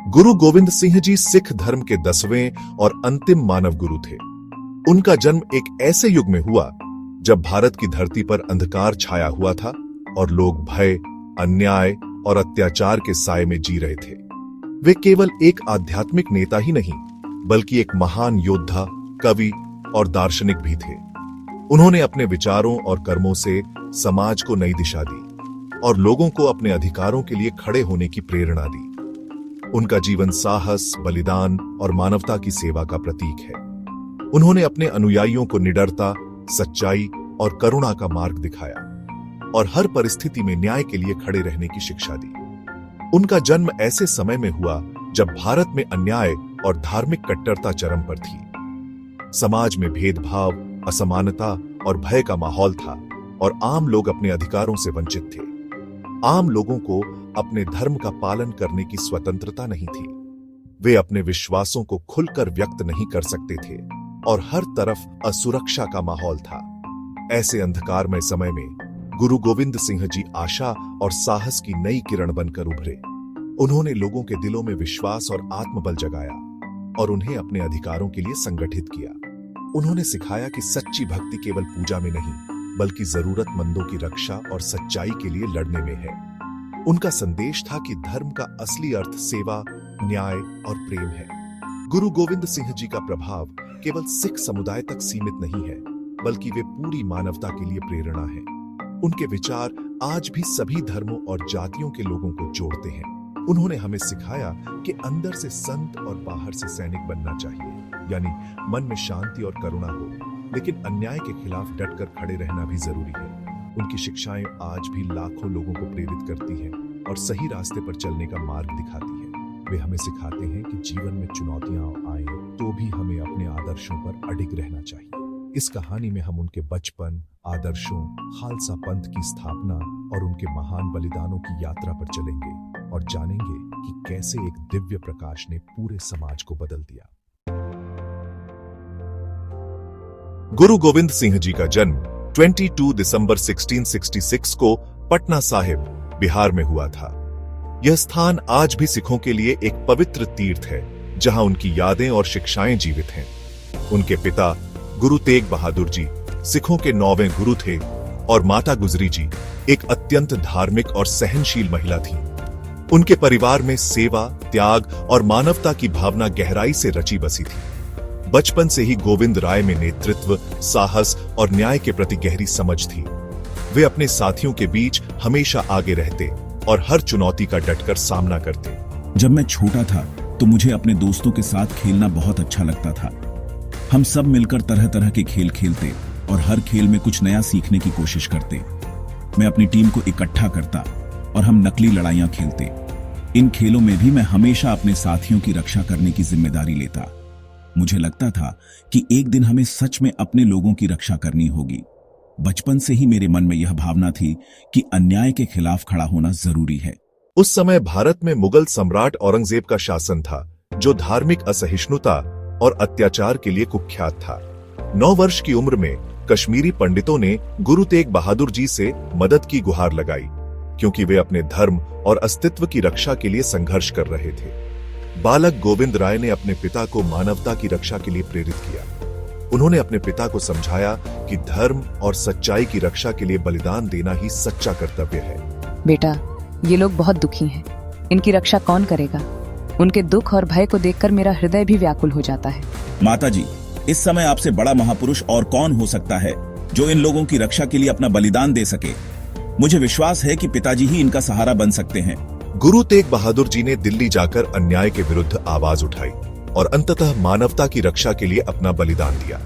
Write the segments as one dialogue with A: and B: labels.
A: गुरु गोविंद सिंह जी सिख धर्म के 10वें और अंतिम मानव गुरु थे। उनका जन्म एक ऐसे युग में हुआ जब भारत की धरती पर अंधकार छाया हुआ था और लोग भय, अन्याय और अत्याचार के साए में जी रहे थे। वे केवल एक आध्यात्मिक नेता ही नहीं, बल्कि एक महान योद्धा, कवि और दार्शनिक भी थे। उन्होंने अपने विचारों और कर्मों से समाज को नई दिशा दी और लोगों को अपने अधिकारों के लिए खड़े होने की प्रेरणा दी। उनका जीवन साहस, बलिदान और मानवता की सेवा का प्रतीक है। उन्होंने अपने अनुयायियों को निडरता, सच्चाई और करुणा का मार्ग दिखाया और हर परिस्थिति में न्याय के लिए खड़े रहने की शिक्षा दी। उनका जन्म ऐसे समय में हुआ जब भारत में अन्याय और धार्मिक कट्टरता चरम पर थी। समाज में भेदभाव, असमानता और भय का माहौल था और आम लोग अपने अधिकारों से वंचित थे। आम लोगों को अपने धर्म का पालन करने की स्वतंत्रता नहीं थी। वे अपने विश्वासों को खुलकर व्यक्त नहीं कर सकते थे और हर तरफ असुरक्षा का माहौल था। ऐसे अंधकारमय समय में गुरु गोविंद सिंह जी आशा और साहस की नई किरण बनकर उभरे। उन्होंने लोगों के दिलों में विश्वास और आत्मबल जगाया और उन्हें अपने अधिकारों के लिए संगठित किया। उन्होंने सिखाया कि सच्ची भक्ति केवल पूजा में नहीं, बल्कि जरूरतमंदों की रक्षा और सच्चाई के लिए लड़ने में है। उनका संदेश था कि धर्म का असली अर्थ सेवा, न्याय और प्रेम है। गुरु गोविंद सिंह जी का प्रभाव केवल सिख समुदाय तक सीमित नहीं है, बल्कि वे पूरी मानवता के लिए प्रेरणा है। उनके विचार आज भी सभी धर्मों और जातियों के लोगों को जोड़ते हैं। उन्होंने हमें सिखाया कि अंदर से संत और बाहर से सैनिक बनना चाहिए, यानी मन में शांति और करुणा हो, लेकिन अन्याय के खिलाफ डटकर खड़े रहना भी जरूरी है। उनकी शिक्षाएं आज भी लाखों लोगों को प्रेरित करती हैं और सही रास्ते पर चलने का मार्ग दिखाती हैं। वे हमें सिखाते हैं कि जीवन में चुनौतियां आए तो भी हमें अपने आदर्शों पर अडिग रहना चाहिए। इस कहानी में हम उनके बचपन, आदर्शों, खालसा पंथ की स्थापना और उनके महान बलिदानों की यात्रा पर चलेंगे और जानेंगे कि कैसे एक दिव्य प्रकाश ने पूरे समाज को बदल दिया। गुरु गोविंद सिंह जी का जन्म 22 दिसंबर 1666 को पटना साहिब, बिहार में हुआ था। यह स्थान आज भी सिखों के लिए एक पवित्र तीर्थ है, जहां उनकी यादें और शिक्षाएं जीवित हैं। उनके पिता गुरु तेग बहादुर जी सिखों के 9वें गुरु थे और माता गुजरी जी एक अत्यंत धार्मिक और सहनशील महिला थी। उनके परिवार में सेवा, त्याग और मानवता की भावना गहराई से रची बसी थी। बचपन से ही गोविंद राय में नेतृत्व, साहस और न्याय के प्रति गहरी समझ थी। वे अपने साथियों के बीच हमेशा आगे रहते और हर चुनौती का डटकर सामना करते।
B: जब मैं छोटा था तो मुझे अपने दोस्तों के साथ खेलना बहुत अच्छा लगता था। हम सब मिलकर तरह तरह के खेल खेलते और हर खेल में कुछ नया सीखने की कोशिश करते। मैं अपनी टीम को इकट्ठा करता और हम नकली लड़ाइयां खेलते। इन खेलों में भी मैं हमेशा अपने साथियों की रक्षा करने की जिम्मेदारी लेता। मुझे लगता था कि एक दिन हमें सच में अपने लोगों की रक्षा करनी होगी। बचपन से ही मेरे मन में यह भावना थी कि अन्याय के खिलाफ खड़ा होना जरूरी है।
A: उस समय भारत में मुगल सम्राट औरंगजेब का शासन था, जो धार्मिक असहिष्णुता और अत्याचार के लिए कुख्यात था। 9 वर्ष की उम्र में कश्मीरी पंडितों ने गुरु तेग बहादुर जी से मदद की गुहार लगाई, क्योंकि वे अपने धर्म और अस्तित्व की रक्षा के लिए संघर्ष कर रहे थे। बालक गोविंद राय ने अपने पिता को मानवता की रक्षा के लिए प्रेरित किया। उन्होंने अपने पिता को समझाया कि धर्म और सच्चाई की रक्षा के लिए बलिदान देना ही सच्चा कर्तव्य है।
C: बेटा, ये लोग बहुत दुखी हैं। इनकी रक्षा कौन करेगा? उनके दुख और भय को देखकर मेरा हृदय भी व्याकुल हो जाता है।
B: माता जी, इस समय आपसे बड़ा महापुरुष और कौन हो सकता है जो इन लोगों की रक्षा के लिए अपना बलिदान दे सके? मुझे विश्वास है कि पिताजी ही इनका सहारा बन सकते हैं।
A: गुरु तेग बहादुर जी ने दिल्ली जाकर अन्याय के विरुद्ध आवाज उठाई और अंततः मानवता की रक्षा के लिए अपना बलिदान दिया।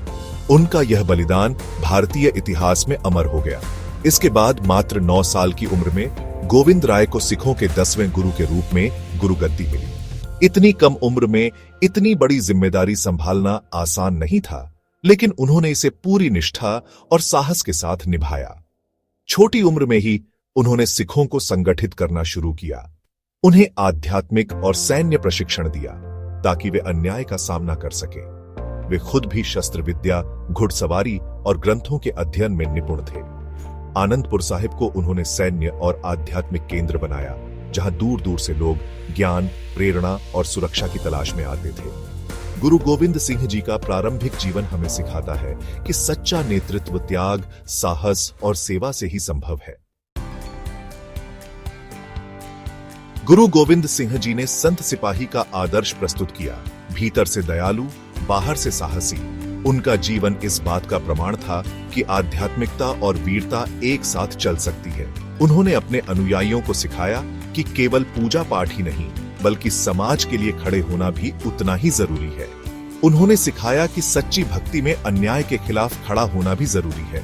A: उनका यह बलिदान भारतीय इतिहास में अमर हो गया। इसके बाद मात्र 9 साल की उम्र में गोविंद राय को सिखों के 10वें गुरु के रूप में गुरुगद्दी मिली। इतनी कम उम्र में इतनी बड़ी जिम्मेदारी संभालना आसान नहीं था, लेकिन उन्होंने इसे पूरी निष्ठा और साहस के साथ निभाया। छोटी उम्र में ही उन्होंने सिखों को संगठित करना शुरू किया। उन्हें आध्यात्मिक और सैन्य प्रशिक्षण दिया ताकि वे अन्याय का सामना कर सके। वे खुद भी शस्त्र विद्या, घुड़सवारी और ग्रंथों के अध्ययन में निपुण थे। आनंदपुर साहिब को उन्होंने सैन्य और आध्यात्मिक केंद्र बनाया जहां दूर दूर से लोग ज्ञान, प्रेरणा और सुरक्षा की तलाश में आते थे। गुरु गोविंद सिंह जी का प्रारंभिक जीवन हमें सिखाता है कि सच्चा नेतृत्व त्याग, साहस और सेवा से ही संभव है। गुरु गोविंद सिंह जी ने संत सिपाही का आदर्श प्रस्तुत किया, भीतर से दयालु, बाहर से साहसी। उनका जीवन इस बात का प्रमाण था कि आध्यात्मिकता और वीरता एक साथ चल सकती है। उन्होंने अपने अनुयायियों को सिखाया कि केवल पूजा पाठ ही नहीं, बल्कि समाज के लिए खड़े होना भी उतना ही जरूरी है। उन्होंने सिखाया कि सच्ची भक्ति में अन्याय के खिलाफ खड़ा होना भी जरूरी है।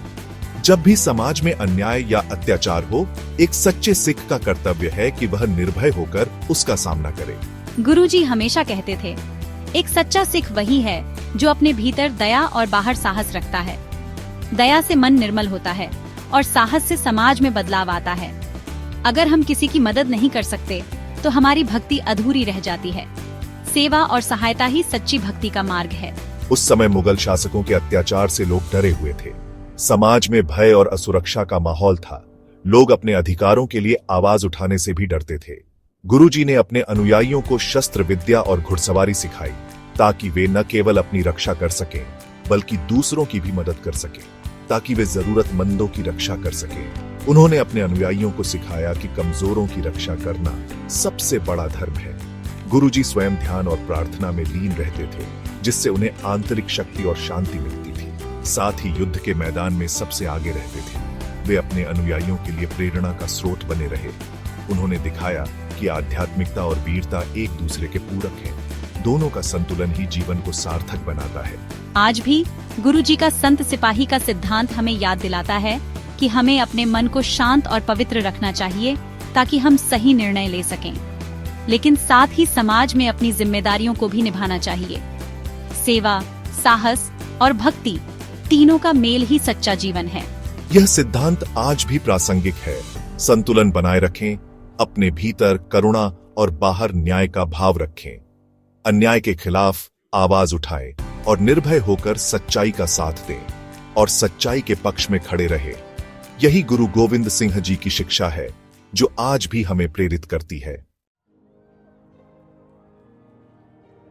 A: जब भी समाज में अन्याय या अत्याचार हो, एक सच्चे सिख का कर्तव्य है कि वह निर्भय होकर उसका सामना करे।
D: गुरुजी हमेशा कहते थे, एक सच्चा सिख वही है जो अपने भीतर दया और बाहर साहस रखता है। दया से मन निर्मल होता है और साहस से समाज में बदलाव आता है। अगर हम किसी की मदद नहीं कर सकते तो हमारी भक्ति अधूरी रह जाती है। सेवा और सहायता ही सच्ची भक्ति का मार्ग है।
A: उस समय मुगल शासकों के अत्याचार से लोग डरे हुए थे। समाज में भय और असुरक्षा का माहौल था। लोग अपने अधिकारों के लिए आवाज उठाने से भी डरते थे। गुरुजी ने अपने अनुयायियों को शस्त्र विद्या और घुड़सवारी सिखाई, ताकि वे न केवल अपनी रक्षा कर सकें, बल्कि दूसरों की भी मदद कर सकें, ताकि वे जरूरतमंदों की रक्षा कर सकें। उन्होंने अपने अनुयायियों को सिखाया कि कमजोरों की रक्षा करना सबसे बड़ा धर्म है। गुरुजी स्वयं ध्यान और प्रार्थना में लीन रहते थे, जिससे उन्हें आंतरिक शक्ति और शांति मिलती थी। साथ ही युद्ध के मैदान में सबसे आगे रहते थे। वे अपने अनुयायियों के लिए प्रेरणा का स्रोत बने रहे। उन्होंने दिखाया कि आध्यात्मिकता और वीरता एक दूसरे के पूरक हैं। दोनों का संतुलन ही जीवन को सार्थक बनाता है।
D: आज भी गुरुजी का संत सिपाही का सिद्धांत हमें याद दिलाता है कि हमें अपने मन को शांत और पवित्र रखना चाहिए, ताकि हम सही निर्णय ले सकें। लेकिन साथ ही समाज में अपनी जिम्मेदारियों को भी निभाना चाहिए। सेवा, साहस और भक्ति, तीनों का मेल ही सच्चा जीवन है।
A: यह सिद्धांत आज भी प्रासंगिक है। संतुलन बनाए रखें, अपने भीतर करुणा और बाहर न्याय का भाव रखें। अन्याय के खिलाफ आवाज उठाएं और निर्भय होकर सच्चाई का साथ दें और सच्चाई के पक्ष में खड़े रहे। यही गुरु गोविंद सिंह जी की शिक्षा है, जो आज भी हमें प्रेरित करती है।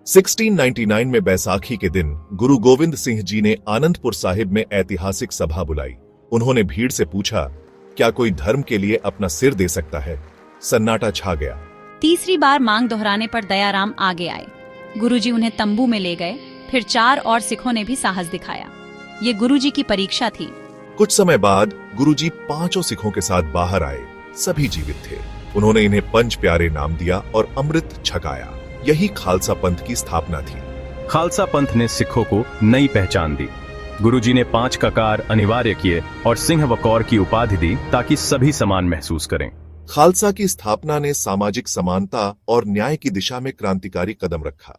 A: 1699 में बैसाखी के दिन गुरु गोविंद सिंह जी ने आनंदपुर साहिब में ऐतिहासिक सभा बुलाई। उन्होंने भीड़ से पूछा, क्या कोई धर्म के लिए अपना सिर दे सकता है? सन्नाटा छा गया।
D: तीसरी बार मांग दोहराने पर दयाराम आगे आए। गुरुजी उन्हें तंबू में ले गए। फिर 4 और सिखों ने भी साहस दिखाया। ये गुरुजी की परीक्षा थी।
A: कुछ समय बाद गुरुजी 5 सिखों के साथ बाहर आए। सभी जीवित थे। उन्होंने इन्हें पंच प्यारे नाम दिया और अमृत छकाया। यही खालसा पंथ की स्थापना थी।
E: खालसा पंथ ने सिखों को नई पहचान दी। गुरुजी ने 5 ककार अनिवार्य किए और सिंह व कौर की उपाधि दी, ताकि सभी समान महसूस करें।
A: खालसा की स्थापना ने सामाजिक समानता और न्याय की दिशा में क्रांतिकारी कदम रखा।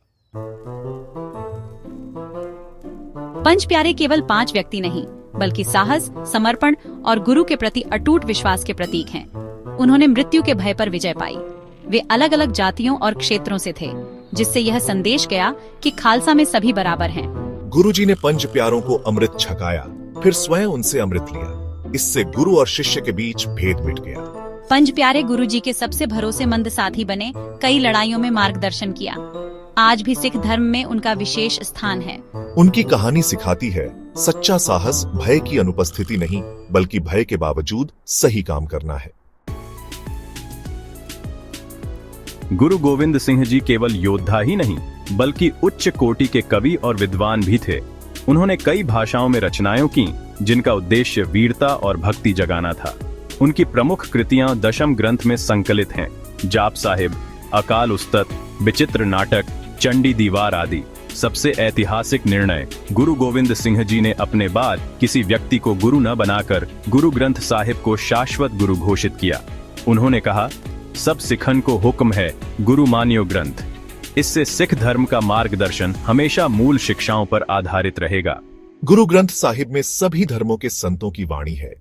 D: पंच प्यारे केवल 5 व्यक्ति नहीं, बल्कि साहस, समर्पण और गुरु के प्रति अटूट विश्वास के प्रतीक हैं। उन्होंने मृत्यु के भय पर विजय पाई। वे अलग अलग जातियों और क्षेत्रों से थे, जिससे यह संदेश गया कि खालसा में सभी बराबर हैं।
A: गुरुजी ने पंच प्यारों को अमृत छकाया, फिर स्वयं उनसे अमृत लिया। इससे गुरु और शिष्य के बीच भेद मिट गया।
D: पंच प्यारे गुरुजी के सबसे भरोसेमंद साथी बने, कई लड़ाइयों में मार्गदर्शन किया। आज भी सिख धर्म में उनका विशेष स्थान है।
A: उनकी कहानी सिखाती है, सच्चा साहस भय की अनुपस्थिति नहीं, बल्कि भय के बावजूद सही काम करना है।
E: गुरु गोविंद सिंह जी केवल योद्धा ही नहीं, बल्कि उच्च कोटि के कवि और विद्वान भी थे। उन्होंने कई भाषाओं में रचनाएं की, जिनका उद्देश्य वीरता और भक्ति जगाना था। उनकी प्रमुख कृतियां दशम ग्रंथ में संकलित हैं। जाप साहिब, अकाल उस्तत, विचित्र नाटक, चंडी दीवार आदि। सबसे ऐतिहासिक निर्णय, गुरु गोविंद सिंह जी ने अपने बाद किसी व्यक्ति को गुरु न बनाकर गुरु ग्रंथ साहिब को शाश्वत गुरु घोषित किया। उन्होंने कहा, सब सिखन को हुक्म है, गुरु मानियो ग्रंथ। इससे सिख धर्म का मार्गदर्शन हमेशा मूल शिक्षाओं पर आधारित रहेगा।
A: गुरु ग्रंथ साहिब में सभी धर्मों के संतों की वाणी है,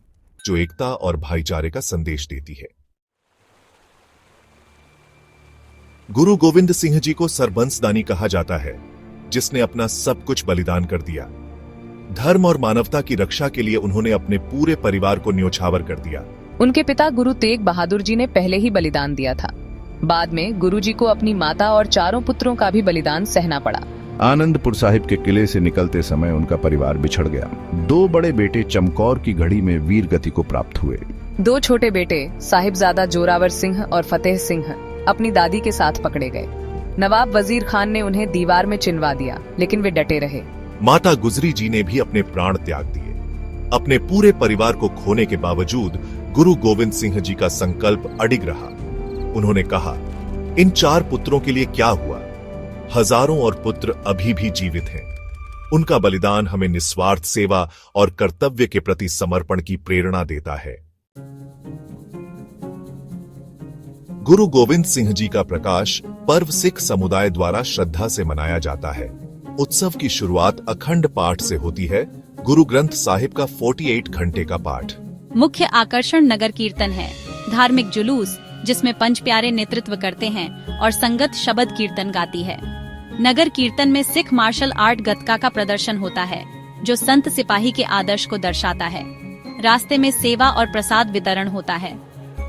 A: जो एकता और भाईचारे का संदेश देती है। गुरु गोविंद सिंह जी को सरबंसदानी कहा जाता है, जिसने अपना सब कुछ बलिदान कर दिया। धर्म और मानवता की रक्षा के लिए उन्होंने अपने पूरे परिवार को न्योछावर कर दिया।
C: उनके पिता गुरु तेग बहादुर जी ने पहले ही बलिदान दिया था। बाद में गुरुजी को अपनी माता और 4 पुत्रों का भी बलिदान सहना पड़ा।
F: आनंदपुर साहिब के किले से निकलते समय उनका परिवार बिछड़ गया। 2 बड़े बेटे चमकौर की घड़ी में वीर गति को प्राप्त हुए।
C: 2 छोटे बेटे साहिबजादा जोरावर सिंह और फतेह सिंह अपनी दादी के साथ पकड़े गए। नवाब वजीर खान ने उन्हें दीवार में चिनवा दिया, लेकिन वे डटे रहे।
A: माता गुजरी जी ने भी अपने प्राण त्याग दिए। अपने पूरे परिवार को खोने के बावजूद गुरु गोविंद सिंह जी का संकल्प अडिग रहा। उन्होंने कहा, इन 4 पुत्रों के लिए क्या हुआ? हजारों और पुत्र अभी भी जीवित हैं। उनका बलिदान हमें निस्वार्थ सेवा और कर्तव्य के प्रति समर्पण की प्रेरणा देता है। गुरु गोविंद सिंह जी का प्रकाश पर्व सिख समुदाय द्वारा श्रद्धा से मनाया जाता है। उत्सव की शुरुआत अखंड पाठ से होती है। गुरु ग्रंथ साहिब का 48 घंटे का पाठ।
D: मुख्य आकर्षण नगर कीर्तन है, धार्मिक जुलूस जिसमें पंच प्यारे नेतृत्व करते हैं और संगत शबद कीर्तन गाती है। नगर कीर्तन में सिख मार्शल आर्ट गतका का प्रदर्शन होता है, जो संत सिपाही के आदर्श को दर्शाता है। रास्ते में सेवा और प्रसाद वितरण होता है।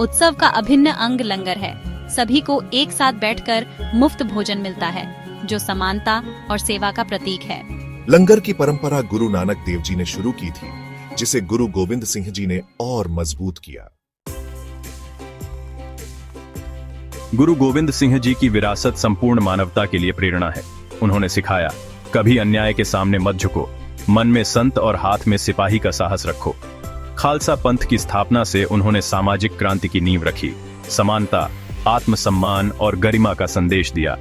D: उत्सव का अभिन्न अंग लंगर है। सभी को एक साथ बैठकर मुफ्त भोजन मिलता है, जो समानता और सेवा का प्रतीक है।
A: लंगर की परंपरा गुरु नानक देव जी ने शुरू की थी, जिसे गुरु गोविंद सिंह जी ने और मजबूत किया।
E: गुरु गोविंद सिंह जी की विरासत संपूर्ण मानवता के लिए प्रेरणा है। उन्होंने सिखाया, कभी अन्याय के सामने मत झुको, मन में संत और हाथ में सिपाही का साहस रखो। खालसा पंथ की स्थापना से उन्होंने सामाजिक क्रांति की नींव रखी, समानता, आत्मसम्मान और गरिमा का संदेश दिया।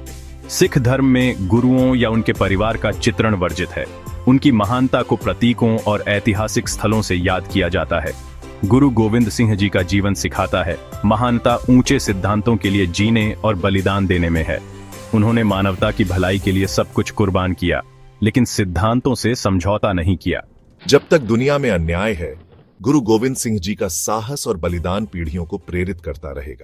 E: सिख धर्म में गुरुओं या उनके परिवार का चित्रण वर्जित है। उनकी महानता को प्रतीकों और ऐतिहासिक स्थलों से याद किया जाता है। गुरु गोविंद सिंह जी का जीवन सिखाता है, महानता ऊंचे सिद्धांतों के लिए जीने और बलिदान देने में है। उन्होंने मानवता की भलाई के लिए सब कुछ कुर्बान किया, लेकिन सिद्धांतों से समझौता नहीं किया।
A: जब तक दुनिया में अन्याय है, गुरु गोविंद सिंह जी का साहस और बलिदान पीढ़ियों को प्रेरित करता रहेगा।